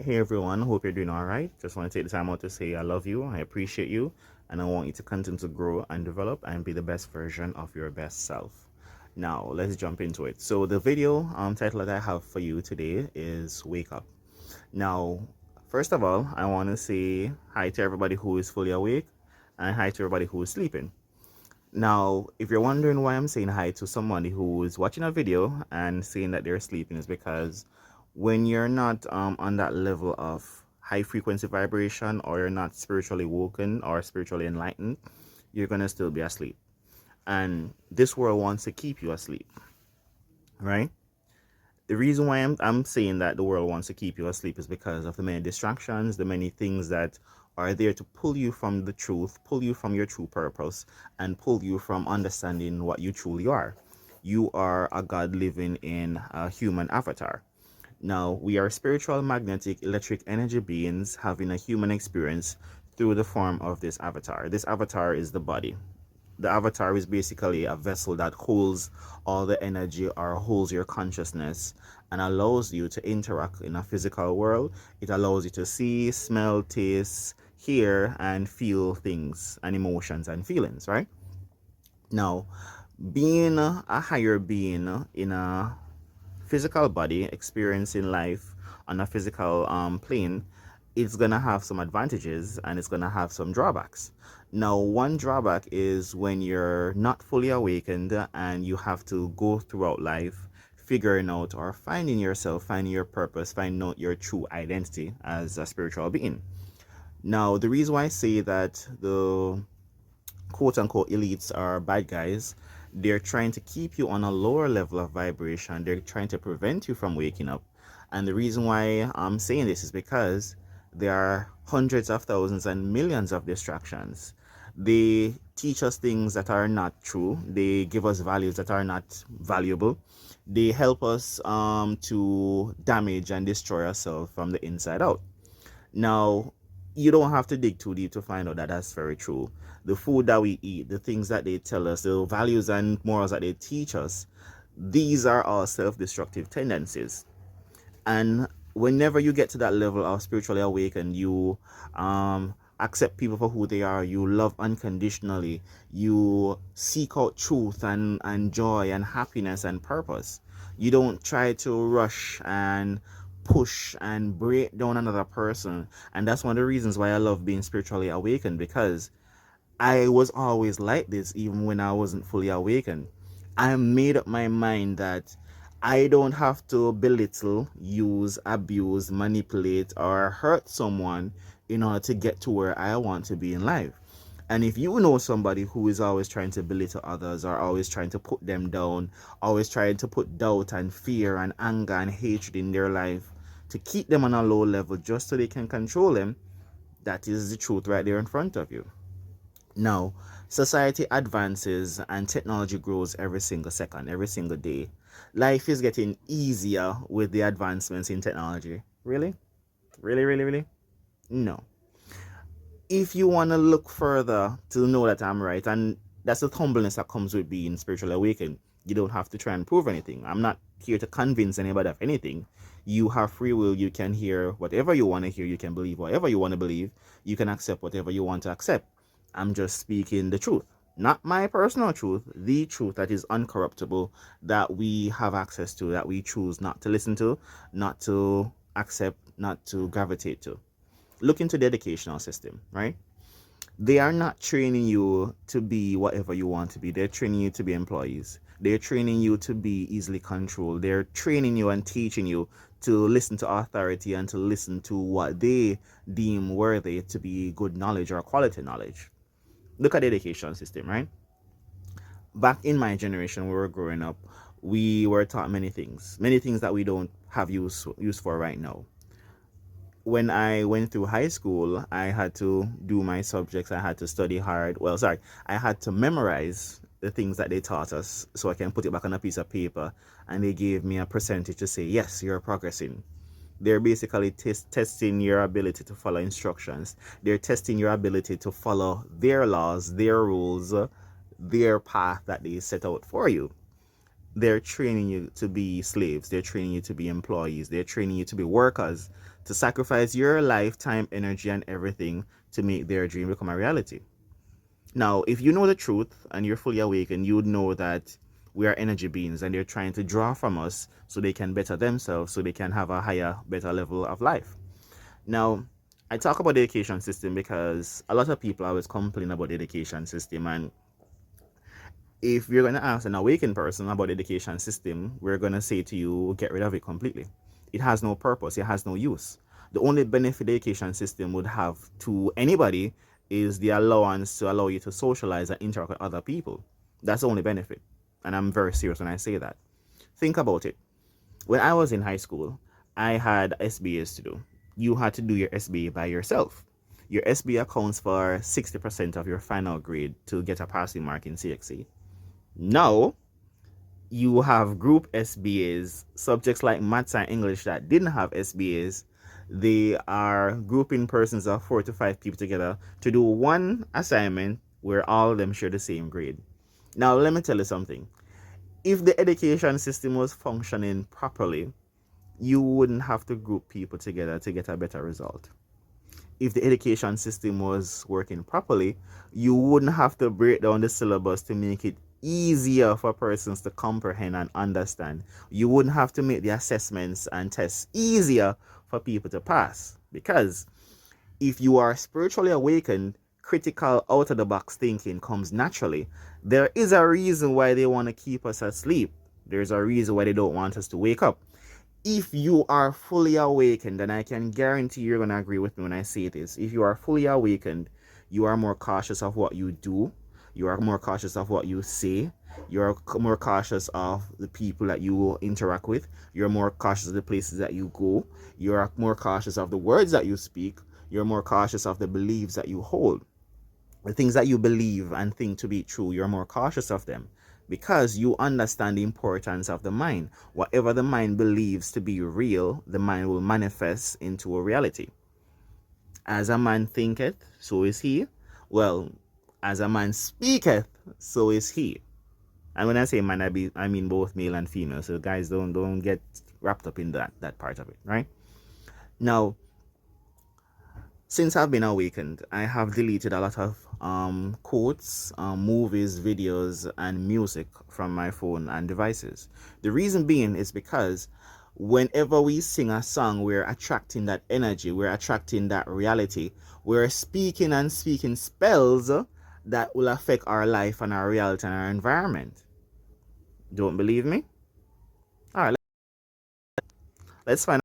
Hey everyone, hope you're doing all right. Just want to take the time out to say I love you, I appreciate you, and I want you to continue to grow and develop and be the best version of your best self. Now, let's jump into it. So, the video title that I have for you today is Wake Up. Now, first of all, I want to say hi to everybody who is fully awake and hi to everybody who is sleeping. Now, if you're wondering why I'm saying hi to somebody who is watching a video and saying that they're sleeping, is because when you're not on that level of high frequency vibration, or you're not spiritually woken or spiritually enlightened, you're gonna still be asleep. And this world wants to keep you asleep, right? The reason why I'm saying that the world wants to keep you asleep is because of the many distractions, the many things that are there to pull you from the truth, pull you from your true purpose, and pull you from understanding what you truly are. You are a God living in a human avatar. Now, we are spiritual, magnetic, electric energy beings having a human experience through the form of this avatar. This avatar is the body. The avatar is basically a vessel that holds all the energy, or holds your consciousness, and allows you to interact in a physical world. It allows you to see, smell, taste, hear, and feel things and emotions and feelings, right? Now, being a higher being in a physical body, experiencing life on a physical plane, it's gonna have some advantages and it's gonna have some drawbacks. Now, one drawback is when you're not fully awakened and you have to go throughout life figuring out or finding yourself, finding your purpose, finding out your true identity as a spiritual being. Now, the reason why I say that the quote unquote elites are bad guys, they're trying to keep you on a lower level of vibration. They're trying to prevent you from waking up. And the reason why I'm saying this is because there are hundreds of thousands and millions of distractions. They teach us things that are not true. They give us values that are not valuable. They help us to damage and destroy ourselves from the inside out. Now, you don't have to dig too deep to find out that that's very true. The food that we eat, the things that they tell us, the values and morals that they teach us, these are all self destructive tendencies. And whenever you get to that level of spiritually awakened, you accept people for who they are, you love unconditionally, you seek out truth and joy and happiness and purpose. You don't try to rush and push and break down another person. And that's one of the reasons why I love being spiritually awakened, because I was always like this even when I wasn't fully awakened. I made up my mind that I don't have to belittle, use, abuse, manipulate, or hurt someone in order to get to where I want to be in life. And if you know somebody who is always trying to belittle others, or always trying to put them down, always trying to put doubt and fear and anger and hatred in their life to keep them on a low level just so they can control them, that is the truth right there in front of you. Now, society advances and technology grows every single second, every single day. Life is getting easier with the advancements in technology. Really? Really, really, really? No. If you want to look further to know that I'm right, and that's the humbleness that comes with being spiritually awakened, you don't have to try and prove anything. I'm not here to convince anybody of anything. You have free will. You can hear whatever you want to hear. You can believe whatever you want to believe. You can accept whatever you want to accept. I'm just speaking the truth. Not my personal truth, the truth that is uncorruptible, that we have access to, that we choose not to listen to, not to accept, not to gravitate to. Look into the educational system, right? They are not training you to be whatever you want to be. They're training you to be employees. They're training you to be easily controlled. They're training you and teaching you to listen to authority and to listen to what they deem worthy to be good knowledge or quality knowledge. Look at the education system, right? Back in my generation, when we were growing up, we were taught many things that we don't have use for right now. When I went through high school, I had to do my subjects. I had to study hard. Well, sorry, I had to memorize the things that they taught us so I can put it back on a piece of paper. And they gave me a percentage to say, yes, you're progressing. They're basically testing your ability to follow instructions. They're testing your ability to follow their laws, their rules, their path that they set out for you. they're training you to be slaves, they're training you to be employees, they're training you to be workers, to sacrifice your lifetime, energy, and everything to make their dream become a reality. Now, if you know the truth and you're fully awake, and you would know that we are energy beings and they're trying to draw from us so they can better themselves, so they can have a higher, better level of life. Now, I talk about the education system because a lot of people always complain about the education system. And if you're going to ask an awakened person about the education system, we're going to say to you, get rid of it completely. It has no purpose, it has no use. The only benefit the education system would have to anybody is the allowance to allow you to socialize and interact with other people. That's the only benefit. And I'm very serious when I say that. Think about it. When I was in high school, I had SBAs to do. You had to do your SBA by yourself. Your SBA accounts for 60% of your final grade to get a passing mark in CXC. Now, you have group SBAs, subjects like maths and English that didn't have SBAs. They are grouping persons of 4 to 5 people together to do one assignment where all of them share the same grade. Now, let me tell you something. If the education system was functioning properly, you wouldn't have to group people together to get a better result. If the education system was working properly, you wouldn't have to break down the syllabus to make it easier for persons to comprehend and understand. You wouldn't have to make the assessments and tests easier for people to pass. Because if you are spiritually awakened, critical out of the box thinking comes naturally. There is a reason why they want to keep us asleep. There's a reason why they don't want us to wake up. If you are fully awakened, then I can guarantee you're going to agree with me when I say this. If you are fully awakened, you are more cautious of what you do, you are more cautious of what you say, you're more cautious of the people that you will interact with, you're more cautious of the places that you go, you're more cautious of the words that you speak, you're more cautious of the beliefs that you hold. The things that you believe and think to be true, you're more cautious of them because you understand the importance of the mind. Whatever the mind believes to be real, the mind will manifest into a reality. As a man thinketh, so is he. Well, as a man speaketh, so is he. And when I say man, I mean both male and female. So guys, don't get wrapped up in that part of it, right? Now, since I've been awakened, I have deleted a lot of quotes, movies, videos, and music from my phone and devices. The reason being is because whenever we sing a song, we're attracting that energy, we're attracting that reality, we're speaking and speaking spells that will affect our life and our reality and our environment. Don't believe me? All right, let's find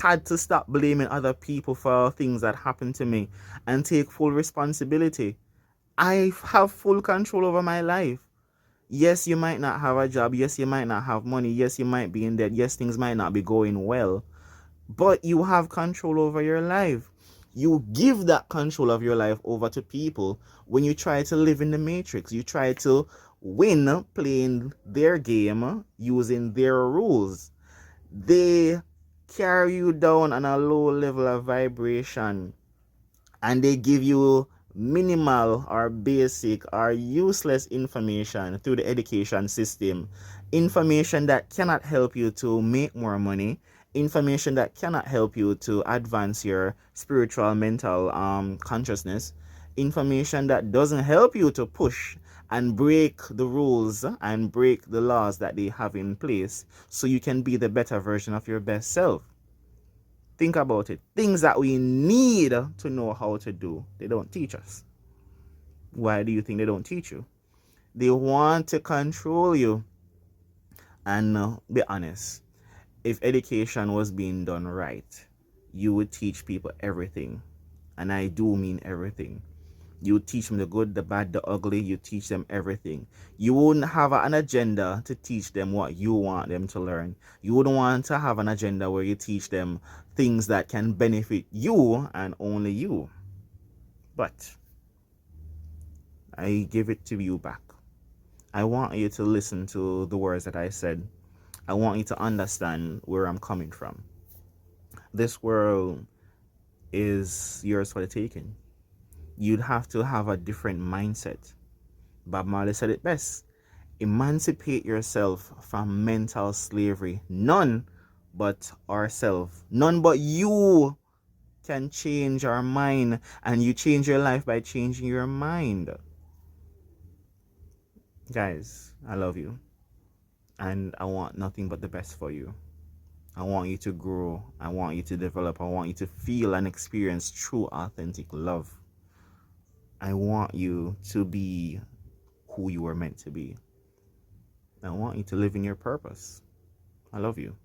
had to stop blaming other people for things that happened to me and take full responsibility. I have full control over my life. Yes, you might not have a job. Yes, you might not have money. Yes, you might be in debt. Yes, things might not be going well. But you have control over your life. You give that control of your life over to people when you try to live in the matrix. You try to win playing their game using their rules. They carry you down on a low level of vibration, and they give you minimal or basic or useless information through the education system. Information that cannot help you to make more money, information that cannot help you to advance your spiritual mental consciousness, information that doesn't help you to push and break the rules and break the laws that they have in place so you can be the better version of your best self. Think about it. Things that we need to know how to do, they don't teach us. Why do you think they don't teach you? They want to control you. And be honest, if education was being done right, you would teach people everything. And I do mean everything. You teach them the good, the bad, the ugly. You teach them everything. You wouldn't have an agenda to teach them what you want them to learn. You wouldn't want to have an agenda where you teach them things that can benefit you and only you. But I give it to you back. I want you to listen to the words that I said. I want you to understand where I'm coming from. This world is yours for the taking. You'd have to have a different mindset. Bob Marley said it best. Emancipate yourself from mental slavery. None but ourselves. None but you can change our mind. And you change your life by changing your mind. Guys, I love you. And I want nothing but the best for you. I want you to grow. I want you to develop. I want you to feel and experience true, authentic love. I want you to be who you were meant to be. I want you to live in your purpose. I love you.